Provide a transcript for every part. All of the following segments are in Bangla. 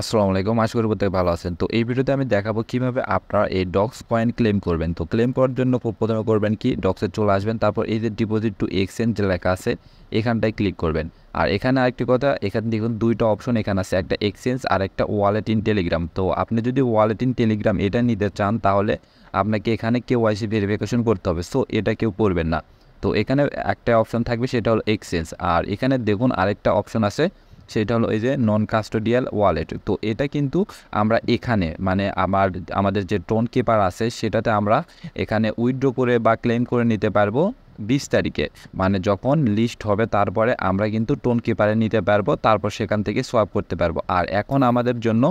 আসসালামু আলাইকুম। আশা করি প্রত্যেকে ভালো আছেন। তো এই ভিডিওতে আমি দেখাবো কিভাবে আপনারা এই ডক্স কয়েন ক্লেম করবেন। তো ক্লেম করার জন্য প্রথমে করবেন কি, ডক্সে চলে আসবেন। তারপর এই যে ডিপোজিট টু এক্সচেঞ্জ যে লেখা আছে এখানটায় ক্লিক করবেন। আর এখানে আরেকটি কথা, এখানে দেখুন ২ টা অপশন এখানে আছে, একটা এক্সচেঞ্জ আর একটা ওয়ালেট ইন টেলিগ্রাম। তো আপনি যদি ওয়ালেট ইন টেলিগ্রাম এটা নিতে চান তাহলে আপনাকে এখানে কেওয়াইসি ভেরিফিকেশন করতে হবে। সো এটা কেউ করবেন না। তো এখানে একটা অপশন থাকবে, সেটা হলো এক্সচেঞ্জ। আর এখানে দেখুন আরেকটা অপশন আছে, সেটা হলো এই যে নন কাস্টোডিয়াল ওয়ালেট। তো এটা কিন্তু আমরা এখানে মানে আমাদের যে টোন কিপার আছে সেটাতে আমরা এখানে উইথড্র করে বা ক্লেম করে নিতে পারবো ২০ তারিখে, মানে যখন লিস্ট হবে তারপরে আমরা কিন্তু টোন কিপারে নিতে পারবো, তারপর সেখান থেকে সোয়াপ করতে পারবো। আর এখন আমাদের জন্য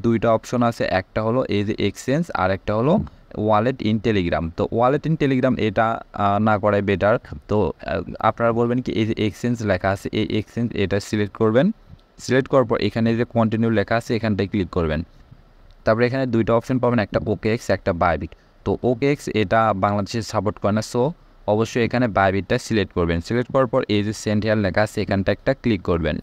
২টা অপশন আছে, একটা হলো এই যে এক্সচেঞ্জ আর একটা হলো ওয়ালেট ইন টেলিগ্রাম। তো ওয়ালেট ইন টেলিগ্রাম এটা না করাই বেটার। তো আপনারা বলবেন কি, এই যে এক্সচেঞ্জ লেখা আছে এই এক্সচেঞ্জ এটা সিলেক্ট করবেন। সিলেক্ট করার পর এখানে যে কন্টিনিউ লেখা আছে এখানটায় ক্লিক করবেন। তারপরে এখানে ২টা অপশন পাবেন, একটা ওকেএক্স একটা বাইবিট। তো ওকেএক্স এটা বাংলাদেশে সাপোর্ট করে না, সো অবশ্যই এখানে বাইবিটটা সিলেক্ট করবেন। সিলেক্ট করার পর এই যে সেন্ড হিয়ার লেখা আছে এখানটা একটা ক্লিক করবেন।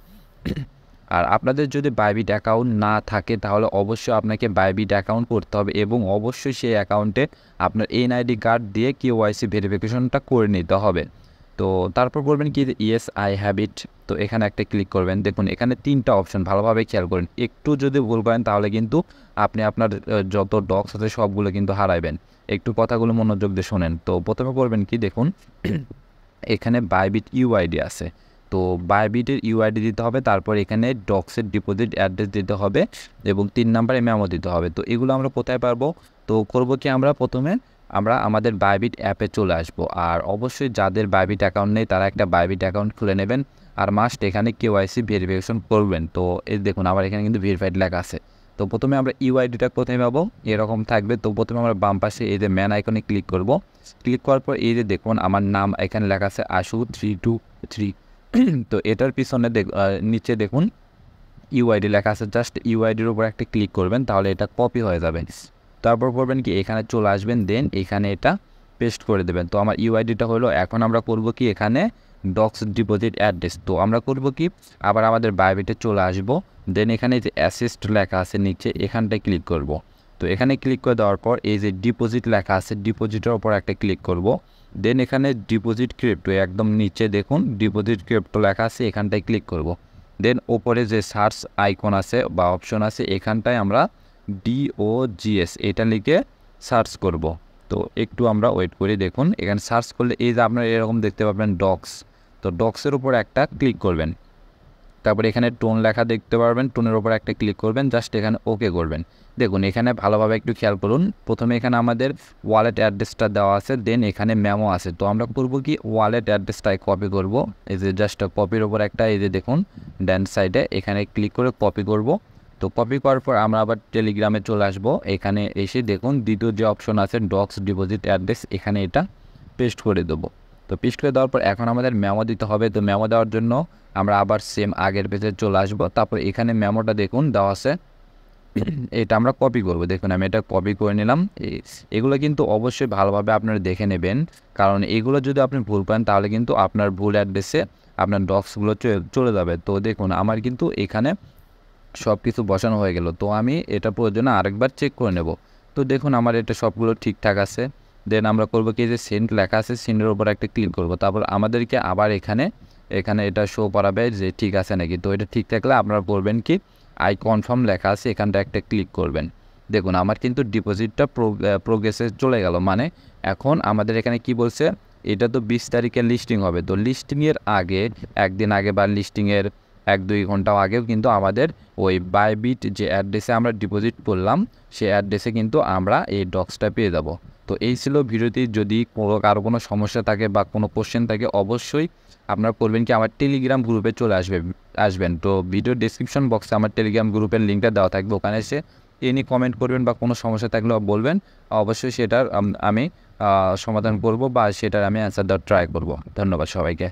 আর আপনাদের যদি বাইবিট অ্যাকাউন্ট না থাকে তাহলে অবশ্যই আপনাকে বাইবিট অ্যাকাউন্ট করতে হবে এবং অবশ্যই সেই অ্যাকাউন্টে আপনার এনআইডি কার্ড দিয়ে কেওয়াইসি ভেরিফিকেশনটা করে নিতে হবে। তো তারপর বলবেন কি, ইয়েস আই হ্যাভ ইট। তো এখানে একটা ক্লিক করবেন। দেখুন এখানে ৩টা অপশন, ভালোভাবে খেয়াল করেন। একটু যদি ভুল করেন তাহলে কিন্তু আপনি আপনার যত ডক্স আছে সবগুলো কিন্তু হারাইবেন। একটু কথাগুলো মনোযোগ দিয়ে শোনেন। তো প্রথমে করবেন কি, দেখুন এখানে বাইবিট ইউআইডি আছে। তো বাইবিটের ইউআইডি দিতে হবে, তারপর এখানে ডক্সের ডিপোজিট অ্যাড্রেস দিতে হবে এবং ৩ নাম্বারে মেমো দিতে হবে। তো এগুলো আমরা কোথায় পারবো? তো করব কি, আমরা প্রথমে আমাদের বাইবিট অ্যাপে চলে আসব। আর অবশ্যই যাদের বাইবিট অ্যাকাউন্ট নেই তারা একটা বাইবিট অ্যাকাউন্ট খুলে নেবেন। আর মাস্ট এখানে কেওয়াইসি ভেরিফিকেশন করবেন। তো এই দেখুন আমার এখানে কিন্তু ভেরিফাইড লেখা আছে। তো প্রথমে আমরা ইউআইডিটা কোথায় পাবো, এরকম থাকবে। তো প্রথমে আমরা বাম পাশে এই যে ম্যান আইকনে ক্লিক করব। ক্লিক করার পর এই যে দেখুন আমার নাম এখানে লেখা আছে আশু323। তো এটার পিছনে নিচে দেখুন ইউআইডি লেখা আছে, জাস্ট ইউআইডির উপর একটা ক্লিক করবেন, তাহলে এটা কপি হয়ে যাবে। তারপর করবেন কি, এখানে চলে আসবেন, দেন এখানে এটা পেস্ট করে দেবেন। তো আমার ইউআইডিটা হলো। এখন আমরা করব কি, এখানে ডক্স ডিপোজিট অ্যাড্রেস। তো আমরা করব কি, আবার আমাদের বায়োবিটে চলে আসব। দেন এখানে যে অ্যাসিস্ট লেখা আছে নিচে এখানটায় ক্লিক করব। তো এখানে ক্লিক করে দেওয়ার পর এই যে ডিপোজিট লেখা আছে ডিপোজিটের ওপর একটা ক্লিক করব। দেন এখানে ডিপোজিট ক্রিপ্টো একদম নিচে দেখুন ডিপোজিট ক্রিপ্টো লেখা আছে, এখানটায় ক্লিক করব। দেন ওপরে যে সার্চ আইকন আছে বা অপশন আছে এখানটায় আমরা DOGS এটা লিখে সার্চ করব। তো একটু আমরা ওয়েট করি। দেখুন এখানে সার্চ করলে এই যে আপনারা এরকম দেখতে পাবেন ডক্স। তো ডক্সের উপর একটা ক্লিক করবেন। তারপরে এখানে টোন লেখা দেখতে পারবেন, টোনের উপর একটা ক্লিক করবেন, জাস্ট এখানে ওকে করবেন। দেখুন এখানে ভালোভাবে একটু খেয়াল করুন। প্রথমে এখানে আমাদের ওয়ালেট অ্যাড্রেসটা দেওয়া আছে, দেন এখানে মেমো আছে। তো আমরা করব কি, ওয়ালেট অ্যাড্রেসটাই কপি করব। এই যে জাস্ট কপির ওপর একটা এই যে দেখুন ডান সাইডে এখানে ক্লিক করে কপি করব। তো কপি করার পর আমরা আবার টেলিগ্রামে চলে আসব। এখানে এসে দেখুন দ্বিতীয় যে অপশন আছে ডক্স ডিপোজিট অ্যাড্রেস, এখানে এটা পেস্ট করে দেবো। তো পেস্ট করে দেওয়ার পর এখন আমাদের মেমো দিতে হবে। তো মেমো দেওয়ার জন্য আমরা আবার সেম আগের পেজে চলে আসব। তারপর এখানে মেমোটা দেখুন দেওয়া আছে, এটা আমরা কপি করব। দেখুন আমি এটা কপি করে নিলাম। এগুলো কিন্তু অবশ্যই ভালোভাবে আপনারা দেখে নেবেন, কারণ এগুলো যদি আপনি ভুল পান তাহলে কিন্তু আপনার ভুল অ্যাড্রেসে আপনার ডক্সগুলো চলে যাবে। তো দেখুন আমার কিন্তু এখানে সব কিছু বসানো হয়ে গেল। তো আমি এটা প্রয়োজনে আরেকবার চেক করে নেব। তো দেখুন আমার এটা সবগুলো ঠিকঠাক আছে। দেন আমরা করব কি, যে সেন্ড লেখা আছে সেন্ডের উপর একটা ক্লিক করব। তারপর আমাদেরকে আবার এখানে এখানে এটা শো করাবে যে ঠিক আছে নাকি। তো এটা ঠিক থাকলে আপনারা বলবেন কি, আই কনফার্ম লেখা আছে এখানটা একটা ক্লিক করবেন। দেখুন আমার কিন্তু ডিপোজিটটা প্রোগ্রেসে চলে গেল। মানে এখন আমাদের এখানে কি বলছে, এটা তো 20 তারিখে লিস্টিং হবে। তো লিস্টিংয়ের আগে একদিন আগে বা লিস্টিংয়ের 1-2 ঘন্টাও আগেও কিন্তু আমাদের ওই বাইবিট যে অ্যাড্রেসে আমরা ডিপোজিট করলাম সেই অ্যাড্রেসে কিন্তু আমরা এই ডক্সটা পেয়ে যাব। তো এই ছিল ভিডিওটি। যদি কারো কোনো সমস্যা থাকে বা কোনো কোশ্চেন থাকে অবশ্যই আপনারা করবেন কি, আমার টেলিগ্রাম গ্রুপে চলে আসবেন। তো ভিডিও ডেসক্রিপশন বক্সে আমার টেলিগ্রাম গ্রুপের লিঙ্কটা দেওয়া থাকবে, ওখানে এসে এনি কমেন্ট করবেন বা কোনো সমস্যা থাকলেও বলবেন। অবশ্যই সেটার আমি সমাধান করব বা সেটার আমি অ্যান্সার দেওয়ার ট্রাই করব। ধন্যবাদ সবাইকে।